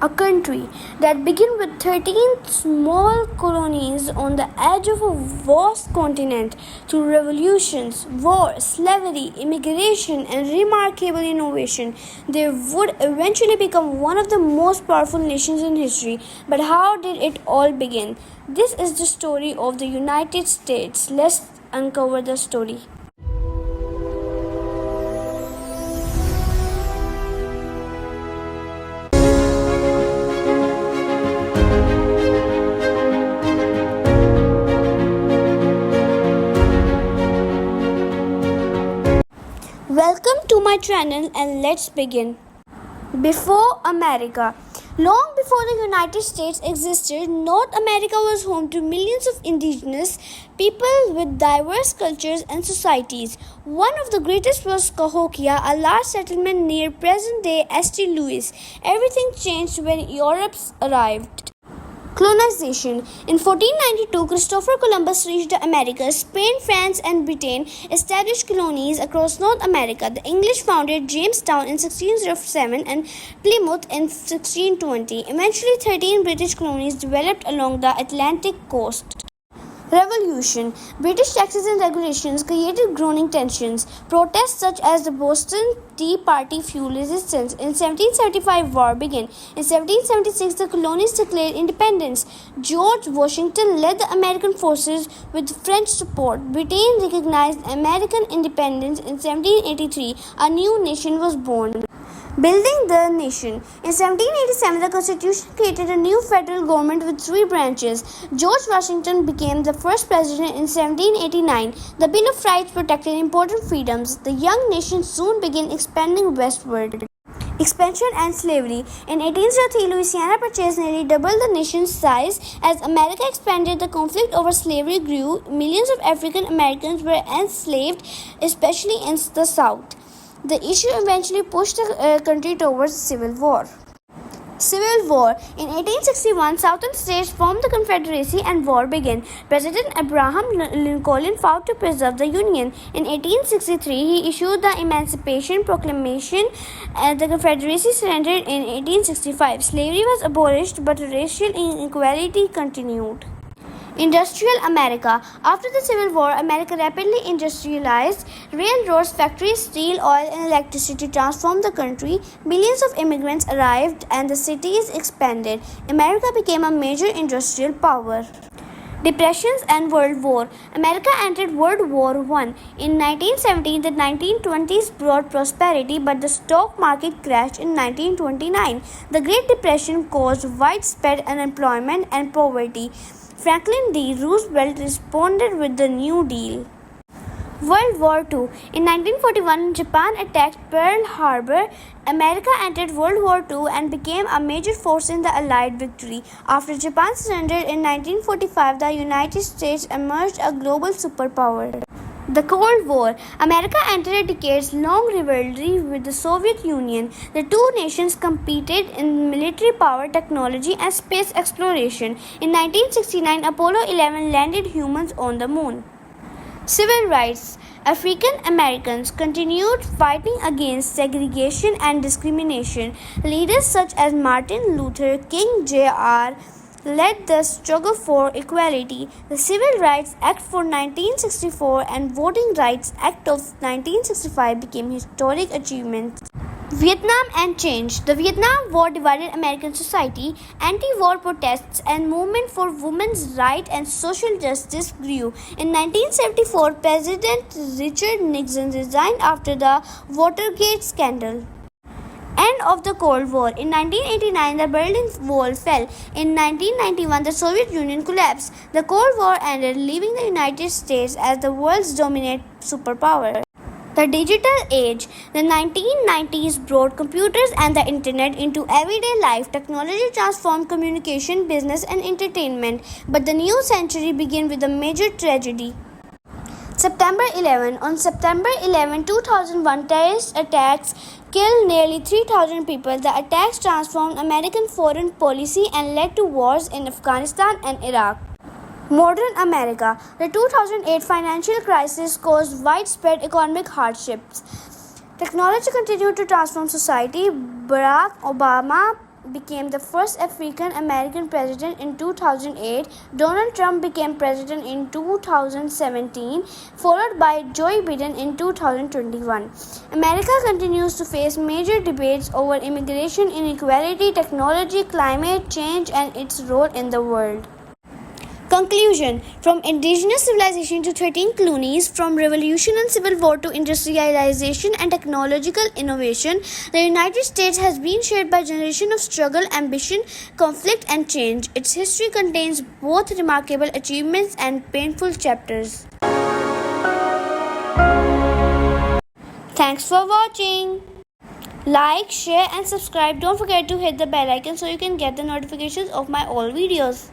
A country that began with 13 small colonies on the edge of a vast continent through revolutions, war, slavery, immigration, and remarkable innovation, they would eventually become one of the most powerful nations in history. But how did it all begin? This is the story of the United States. Let's uncover the story. Welcome to my channel and let's begin. Before America. Long before the United States existed, North America was home to millions of indigenous people with diverse cultures and societies. One of the greatest was Cahokia, a large settlement near present-day St. Louis. Everything changed when Europeans arrived. Colonization. In 1492, Christopher Columbus reached the Americas. Spain, France, and Britain established colonies across North America. The English founded Jamestown in 1607 and Plymouth in 1620. Eventually, 13 British colonies developed along the Atlantic coast. Revolution. British taxes and regulations created growing tensions. Protests such as the Boston Tea Party fueled resistance. In 1775, war began. In 1776, the colonies declared independence. George Washington led the American forces with French support. Britain recognized American independence. In 1783, a new nation was born. Building the nation. In 1787, the Constitution created a new federal government with three branches. George Washington became the first president in 1789. The Bill of Rights protected important freedoms. The young nation soon began expanding westward. Expansion and slavery. In 1803, Louisiana purchased nearly double the nation's size. As America expanded, the conflict over slavery grew. Millions of African Americans were enslaved, especially in the South. The issue eventually pushed the country towards civil war. Civil War. In 1861, Southern states formed the Confederacy and war began. President Abraham Lincoln fought to preserve the Union. In 1863, he issued the Emancipation Proclamation and the Confederacy surrendered in 1865. Slavery was abolished, but racial inequality continued. Industrial America. After the Civil War, America rapidly industrialized. Railroads, factories, steel, oil, and electricity transformed the country. Millions of immigrants arrived and the cities expanded. America became a major industrial power. Depressions and World War. America entered World War I. In 1917, the 1920s brought prosperity, but the stock market crashed in 1929. The Great Depression caused widespread unemployment and poverty. Franklin D. Roosevelt responded with the New Deal. World War II. In 1941, Japan attacked Pearl Harbor. America entered World War II and became a major force in the Allied victory. After Japan surrendered in 1945, the United States emerged a global superpower. The Cold War. America entered a decades-long rivalry with the Soviet Union. The two nations competed in military power, technology, and space exploration. In 1969, Apollo 11 landed humans on the moon. Civil rights. African Americans continued fighting against segregation and discrimination. Leaders such as Martin Luther King Jr. led the struggle for equality. The Civil Rights Act for 1964 and Voting Rights Act of 1965 became historic achievements. Vietnam and change. The Vietnam War divided American society. Anti-war protests and movement for women's rights and social justice grew. In 1974, President Richard Nixon resigned after the Watergate scandal. End of the Cold War. In 1989, the Berlin Wall fell. In 1991, the Soviet Union collapsed. The Cold War ended, leaving the United States as the world's dominant superpower. The digital age. The 1990s brought computers and the internet into everyday life. Technology transformed communication, business, and entertainment. But the new century began with a major tragedy. September 11. On September 11, 2001, terrorist attacks killed nearly 3,000 people. The attacks transformed American foreign policy and led to wars in Afghanistan and Iraq. Modern America. The 2008 financial crisis caused widespread economic hardships. Technology continued to transform society. Barack Obama became the first African American president in 2008. Donald Trump became president in 2017, followed by Joe Biden in 2021. America continues to face major debates over immigration, inequality, technology, climate change, and its role in the world. Conclusion. From indigenous civilization to 13 colonies, from revolution and civil war to industrialization and technological innovation, the United States has been shaped by generations of struggle, ambition, conflict, and change. Its history contains both remarkable achievements and painful chapters. Thanks for watching. Like, share, and subscribe. Don't forget to hit the bell icon so you can get the notifications of my all videos.